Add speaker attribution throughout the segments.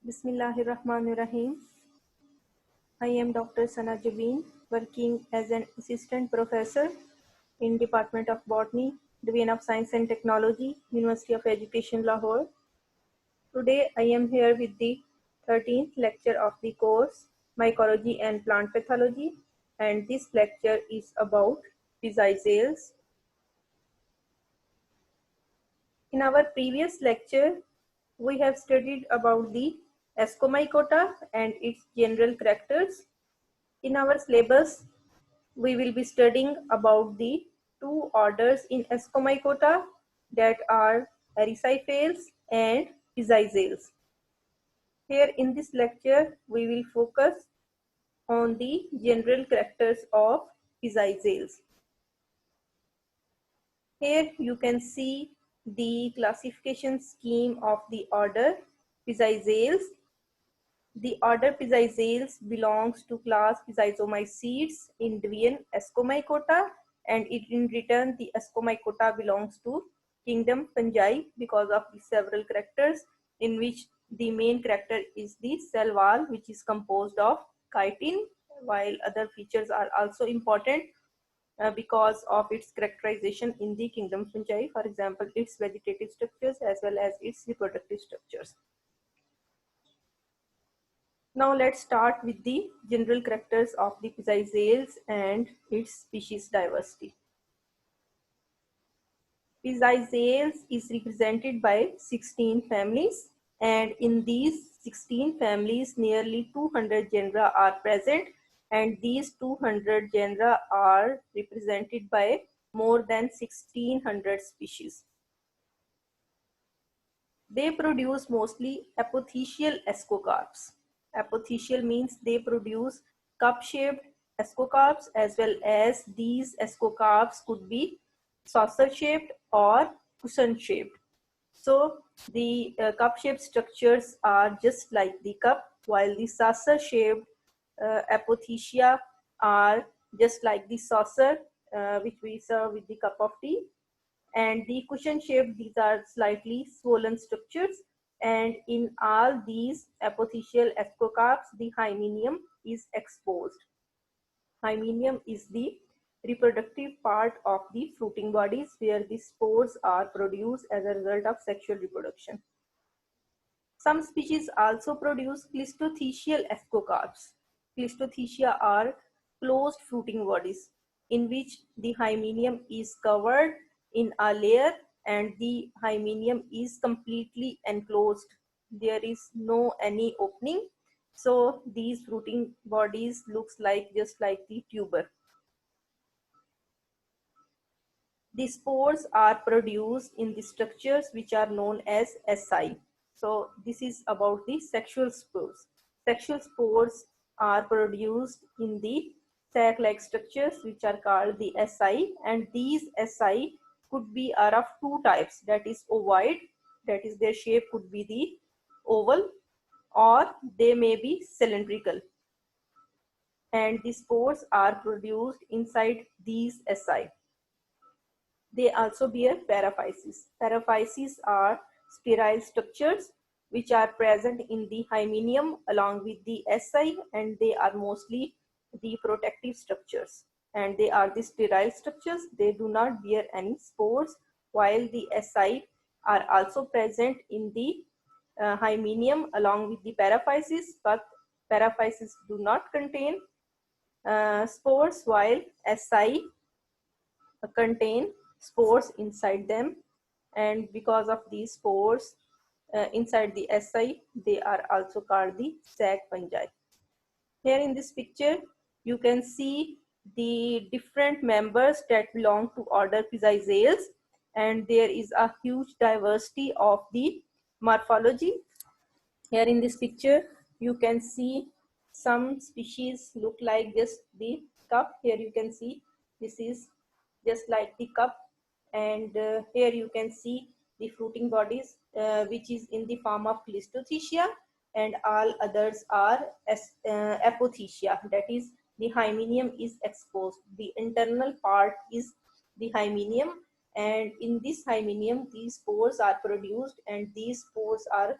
Speaker 1: Bismillahirrahmanirrahim. I am Dr. Sana Javeen, working as an assistant professor in Department of Botany, Division of Science and Technology, University of Education, Lahore. Today I am here with the 13th lecture of the course Mycology and Plant Pathology, and this lecture is about physaceales. In our previous lecture, we have studied about the Ascomycota and its general characters. In our syllabus, we will be studying about the two orders in Ascomycota, that are Erysipelas and Physaceales. Here in this lecture, we will focus on the general characters of Physaceales. Here you can see the classification scheme of the order Physaceales. The order Physaceales belongs to class Physizomycetes in division Ascomycota, and in return the Ascomycota belongs to kingdom Fungi because of the several characters, in which the main character is the cell wall, which is composed of chitin, while other features are also important because of its characterization in the kingdom Fungi, for example its vegetative structures as well as its reproductive structures. Now let's start with the general characters of the Physaceales and its species diversity. Physaceales is represented by 16 families, and in these 16 families nearly 200 genera are present, and these 200 genera are represented by more than 1600 species. They produce mostly apothecial ascocarps. Apothecial means they produce cup-shaped ascocarps, as well as these ascocarps could be saucer-shaped or cushion-shaped. So the cup-shaped structures are just like the cup, while the saucer-shaped apothecia are just like the saucer which we serve with the cup of tea. And the cushion shaped, these are slightly swollen structures, and in all these apothecial ascocarps the hymenium is exposed. Hymenium is the reproductive part of the fruiting bodies, where the spores are produced as a result of sexual reproduction. Some species also produce clistothecial ascocarps. Clistothecia are closed fruiting bodies in which the hymenium is covered in a layer and the hymenium is completely enclosed. There is no any opening. So these fruiting bodies looks like just like the tuber. The spores are produced in the structures which are known as SI. So this is about the sexual spores. Sexual spores are produced in the sac-like structures which are called the SI, and these SI could be are of two types, that is ovoid, that is their shape could be the oval, or they may be cylindrical, and the spores are produced inside these SI. They also bear paraphyses. Paraphyses are sterile structures which are present in the hymenium along with the SI, and they are mostly the protective structures. And they are the sterile structures. They do not bear any spores, while the SI are also present in the hymenium along with the paraphyses, but paraphyses do not contain spores, while SI contain spores inside them, and because of these spores inside the SI, they are also called the sac fungi. Here in this picture, you can see the different members that belong to order Physaceales, and there is a huge diversity of the morphology. Here in this picture, you can see some species look like just the cup. Here you can see this is just like the cup, and here you can see the fruiting bodies which is in the form of Clistothecia, and all others are apothecia, that is the hymenium is exposed. The internal part is the hymenium, and in this hymenium these spores are produced, and these spores are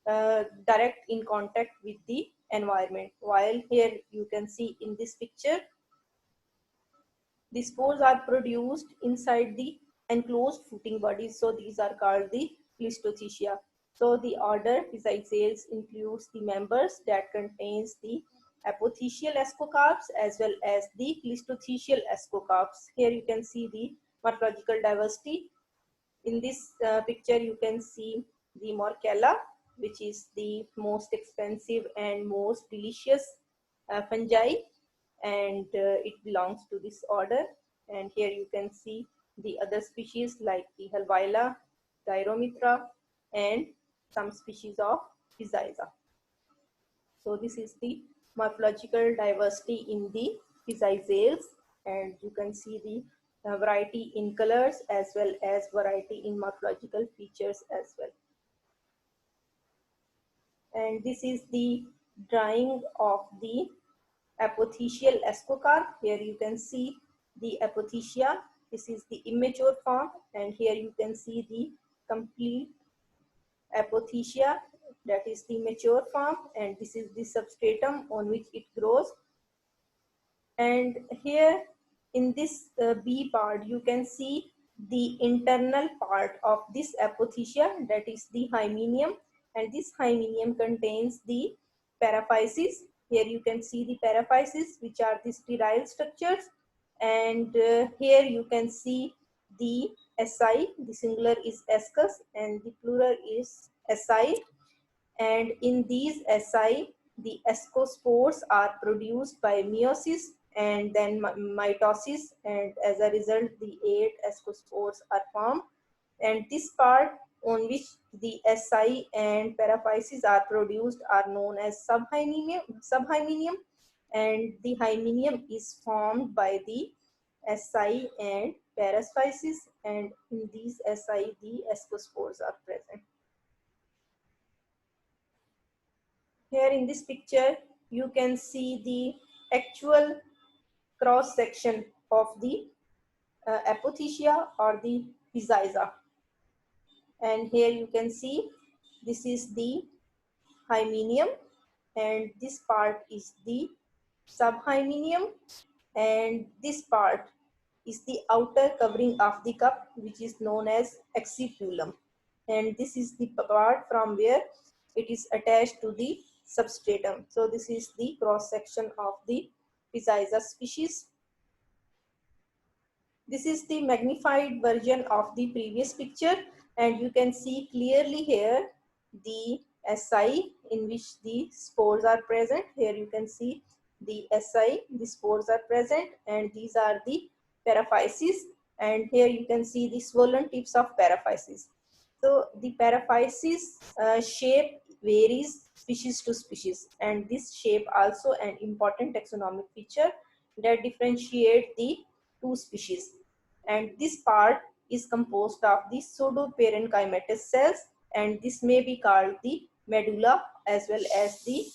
Speaker 1: direct in contact with the environment. While here you can see in this picture, the spores are produced inside the enclosed fruiting bodies. So these are called the Clistothecia. So the order Physaceales includes the members that contains the apothecial ascocarps as well as the clistothecial ascocarps. Here you can see the morphological diversity. In this picture you can see the Morchella, which is the most expensive and most delicious fungi, and it belongs to this order. And here you can see the other species like the Halvila, Gyromithra, and some species of Physaza. So this is the morphological diversity in the Physaceales, and you can see the variety in colors as well as variety in morphological features as well. And this is the drawing of the apothecial ascocarp. Here you can see the apothecia. This is the immature form, and here you can see the complete apothecia, that is the mature form, and this is the substratum on which it grows. And here in this B part you can see the internal part of this apothecia, that is the hymenium, and this hymenium contains the paraphyses. Here you can see the paraphyses, which are the sterile structures, and here you can see the SI. The singular is ascus and the plural is SI, and in these SI, the ascospores are produced by meiosis and then mitosis, and as a result the 8 ascospores are formed. And this part on which the SI and paraphyses are produced are known as subhymenium, and the hymenium is formed by the SI and paraphyses, and in these SI the ascospores are present. Here in this picture, you can see the actual cross section of the apothecia or the Physaza. And here you can see this is the hymenium, and this part is the subhymenium, and this part is the outer covering of the cup, which is known as accipulum, and this is the part from where it is attached to the substratum. So this is the cross section of the Physaza species. This is the magnified version of the previous picture, and you can see clearly here the SI in which the spores are present. Here you can see the SI, the spores are present, and these are the paraphyses, and here you can see the swollen tips of paraphyses. So the paraphyses shape varies species to species, and this shape also an important taxonomic feature that differentiate the two species. And this part is composed of the pseudoparenchymatous cells, and this may be called the medulla as well as the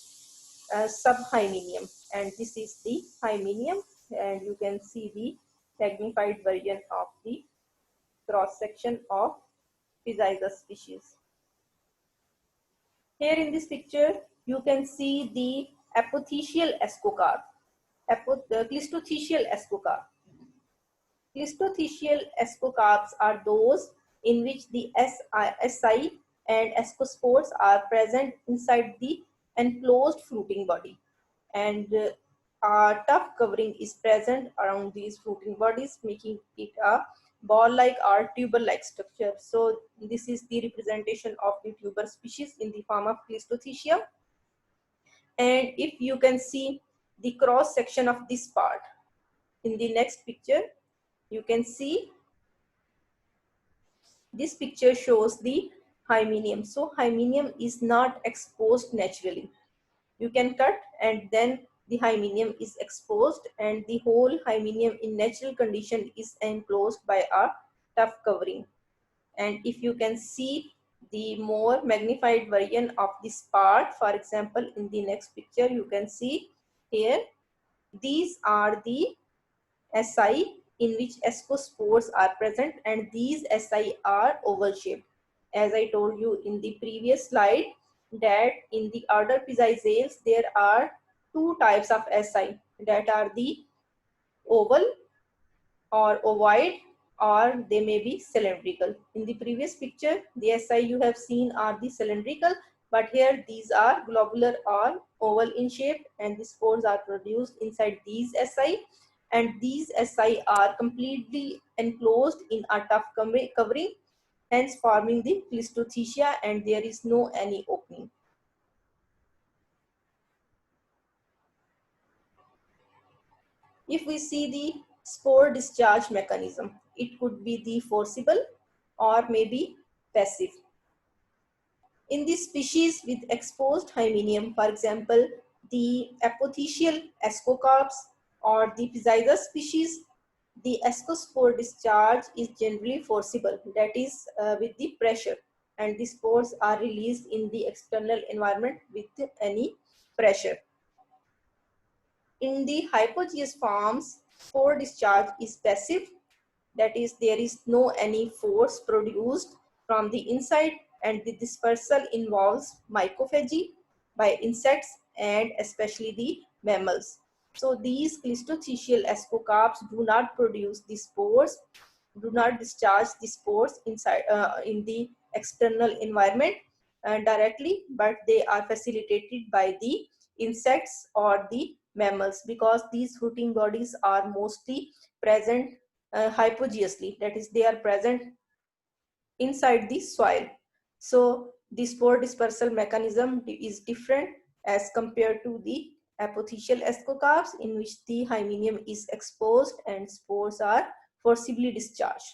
Speaker 1: subhymenium, and this is the hymenium, and you can see the magnified version of the cross section of Physaza species. Here in this picture you can see the apothecial ascocarp, clistothecial ascocarp. Clistothecial ascocarps are those in which the SI and ascospores are present inside the enclosed fruiting body, and a tough covering is present around these fruiting bodies, making it a ball-like or tuber-like structure. So this is the representation of the tuber species in the form of Clistothecia. And if you can see the cross section of this part in the next picture, you can see this picture shows the hymenium. So hymenium is not exposed naturally. You can cut and then the hymenium is exposed, and the whole hymenium in natural condition is enclosed by a tough covering. And if you can see the more magnified version of this part, for example in the next picture you can see here, these are the SI in which ascospores are present, and these SI are oval shaped. As I told you in the previous slide, that in the order Pizizales there are two types of SI, that are the oval or ovoid, or they may be cylindrical. In the previous picture, the SI you have seen are the cylindrical, but here these are globular or oval in shape, and the spores are produced inside these SI, and these SI are completely enclosed in a tough covering, hence forming the Clistothecia, and there is no any opening. If we see the spore discharge mechanism, it could be the forcible or maybe passive. In the species with exposed hymenium, for example, the apothecial ascocarps or the Pizizas species, the ascospore discharge is generally forcible, that is with the pressure, and the spores are released in the external environment with any pressure. In the hypogeous forms, spore discharge is passive, that is there is no any force produced from the inside, and the dispersal involves mycophagy by insects and especially the mammals. So these clistothecial ascocarps do not produce the spores, do not discharge the spores inside in the external environment directly, but they are facilitated by the insects or the mammals, because these fruiting bodies are mostly present hypogeously, that is they are present inside the soil. So the spore dispersal mechanism is different as compared to the apothecial ascocarps, in which the hymenium is exposed and spores are forcibly discharged.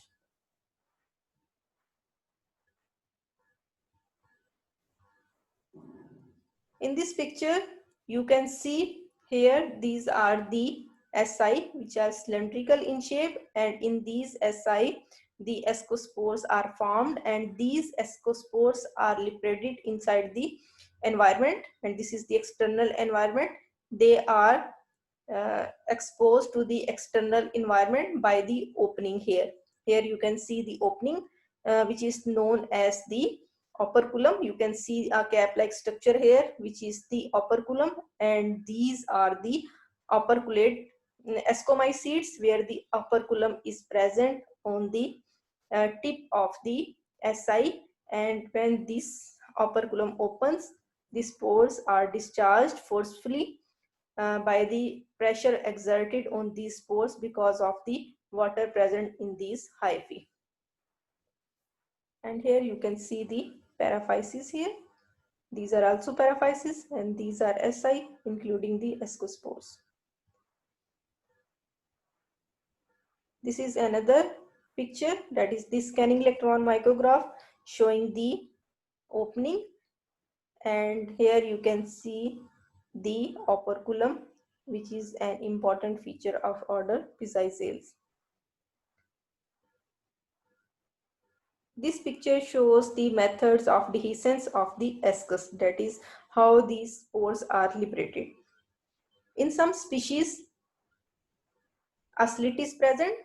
Speaker 1: In this picture, you can see here these are the SI which are cylindrical in shape, and in these SI the ascospores are formed, and these ascospores are liberated inside the environment, and this is the external environment. They are exposed to the external environment by the opening here. Here you can see the opening which is known as the operculum. You can see a cap-like structure here, which is the operculum, and these are the operculate ascomycetes, where the operculum is present on the tip of the SI, and when this operculum opens, the spores are discharged forcefully by the pressure exerted on these spores because of the water present in these hyphae. And here you can see the paraphyses here. These are also paraphyses, and these are SI, including the ascospores. This is another picture, that is the scanning electron micrograph showing the opening, and here you can see the operculum, which is an important feature of order Pizizales. This picture shows the methods of dehiscence of the ascus, that is how these spores are liberated. In some species, a slit is present,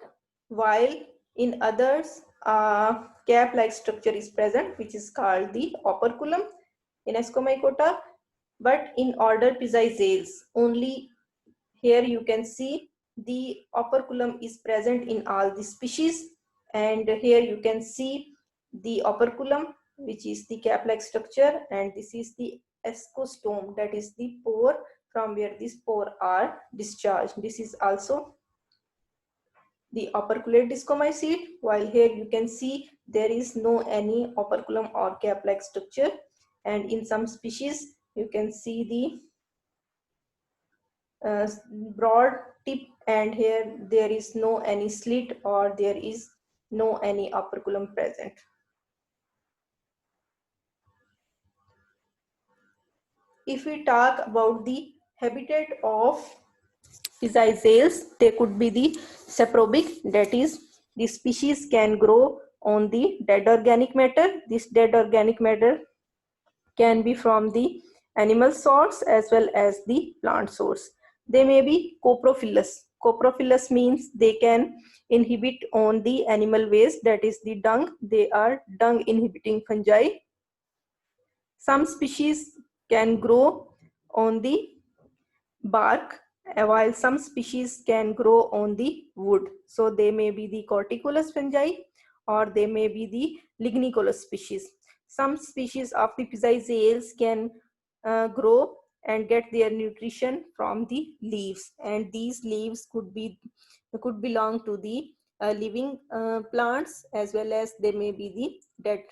Speaker 1: while in others a cap-like structure is present, which is called the operculum in Ascomycota. But in order Pizizales, only here you can see the operculum is present in all the species, and here you can see the operculum, which is the cap-like structure, and this is the ascostome, that is the pore from where the spore are discharged. This is also the operculate discomycete, while here you can see there is no any operculum or cap-like structure, and in some species you can see the broad tip, and here there is no any slit or there is no any operculum present. If we talk about the habitat of Pizizales, they could be the saprobic, that is the species can grow on the dead organic matter. This dead organic matter can be from the animal source as well as the plant source. They may be coprophilous. Coprophilous means they can inhibit on the animal waste, that is the dung. They are dung inhibiting fungi. Some species can grow on the bark, while some species can grow on the wood. So they may be the corticolous fungi or they may be the lignicolous species. Some species of the physaceales can grow and get their nutrition from the leaves, and these leaves could belong to the living plants, as well as they may be the dead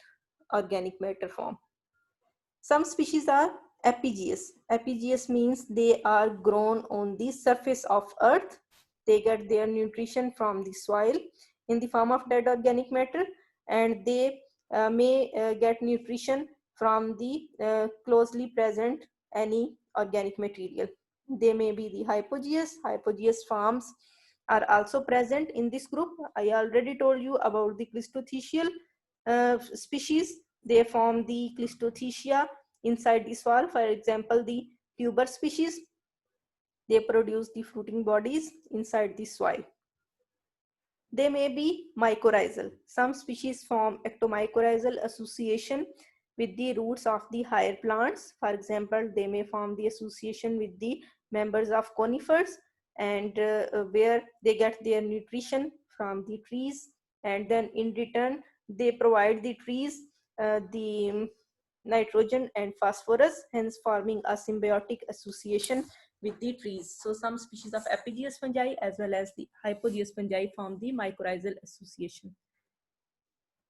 Speaker 1: organic matter form. Some species are epigeous. Epigeous means they are grown on the surface of earth. They get their nutrition from the soil in the form of dead organic matter, and they may get nutrition from the closely present any organic material. They may be the hypogeous. Hypogeous forms are also present in this group. I already told you about the Clistothecial species. They form the Clistothecia inside the soil. For example, the tuber species, they produce the fruiting bodies inside the soil. They may be mycorrhizal. Some species form ectomycorrhizal association with the roots of the higher plants. For example, they may form the association with the members of conifers, and where they get their nutrition from the trees, and then in return they provide the trees the nitrogen and phosphorus, hence forming a symbiotic association with the trees. So some species of epigeous fungi as well as the hypogeous fungi form the mycorrhizal association.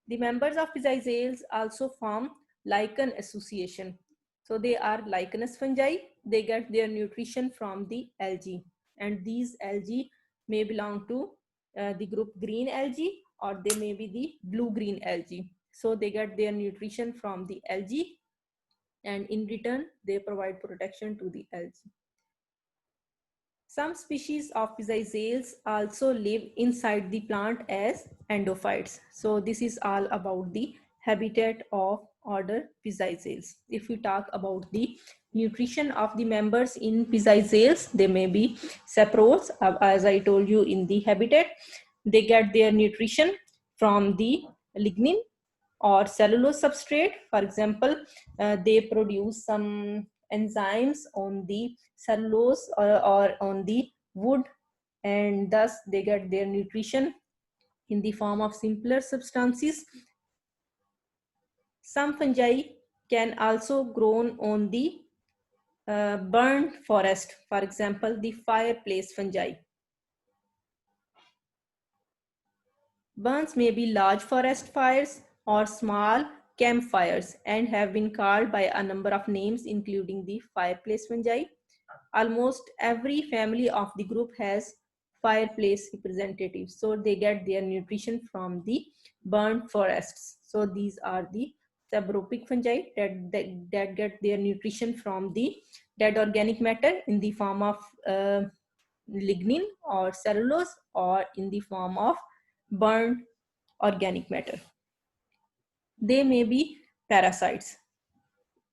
Speaker 1: The members of physaceales also form lichen association. So they are lichenous fungi. They get their nutrition from the algae, and these algae may belong to the group green algae, or they may be the blue-green algae. So they get their nutrition from the algae, and in return they provide protection to the algae. Some species of physaceales also live inside the plant as endophytes. So this is all about the habitat of order Physaceales. If we talk about the nutrition of the members in Physaceales, they may be saprous, as I told you in the habitat. They get their nutrition from the lignin or cellulose substrate. For example, they produce some enzymes on the cellulose or on the wood, and thus they get their nutrition in the form of simpler substances. Some fungi can also grow on the burnt forest. For example, the fireplace fungi. Burns may be large forest fires or small campfires and have been called by a number of names, including the fireplace fungi. Almost every family of the group has fireplace representatives, so they get their nutrition from the burnt forests. So these are the sabropic fungi that get their nutrition from the dead organic matter in the form of lignin or cellulose, or in the form of burnt organic matter. They may be parasites,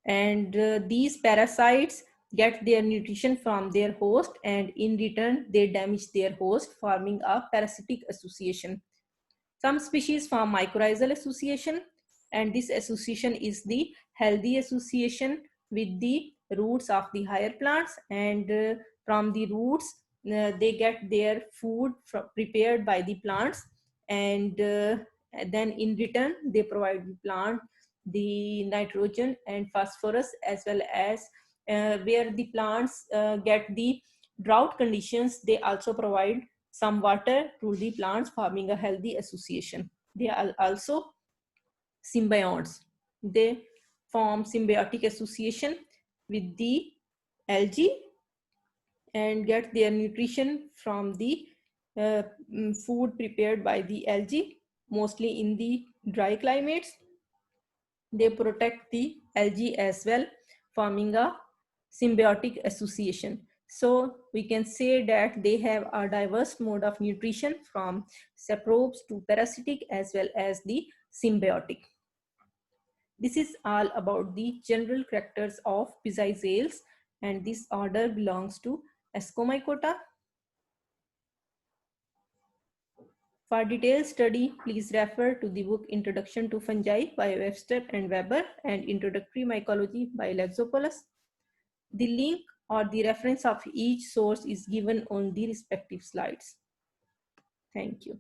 Speaker 1: and these parasites get their nutrition from their host, and in return they damage their host, forming a parasitic association. Some species form mycorrhizal association, and this association is the healthy association with the roots of the higher plants, and from the roots they get their food prepared by the plants, and then in return they provide the plant the nitrogen and phosphorus, as well as where the plants get the drought conditions, they also provide some water to the plants, forming a healthy association. They are also symbionts. They form symbiotic association with the algae and get their nutrition from the food prepared by the algae, mostly in the dry climates. They protect the algae as well, forming a symbiotic association. So we can say that they have a diverse mode of nutrition, from saprobes to parasitic as well as the symbiotic. This is all about the general characters of physaceales, and this order belongs to Ascomycota. For detailed study, please refer to the book Introduction to Fungi by Webster and Weber and Introductory Mycology by Lexopoulos. The link or the reference of each source is given on the respective slides. Thank you.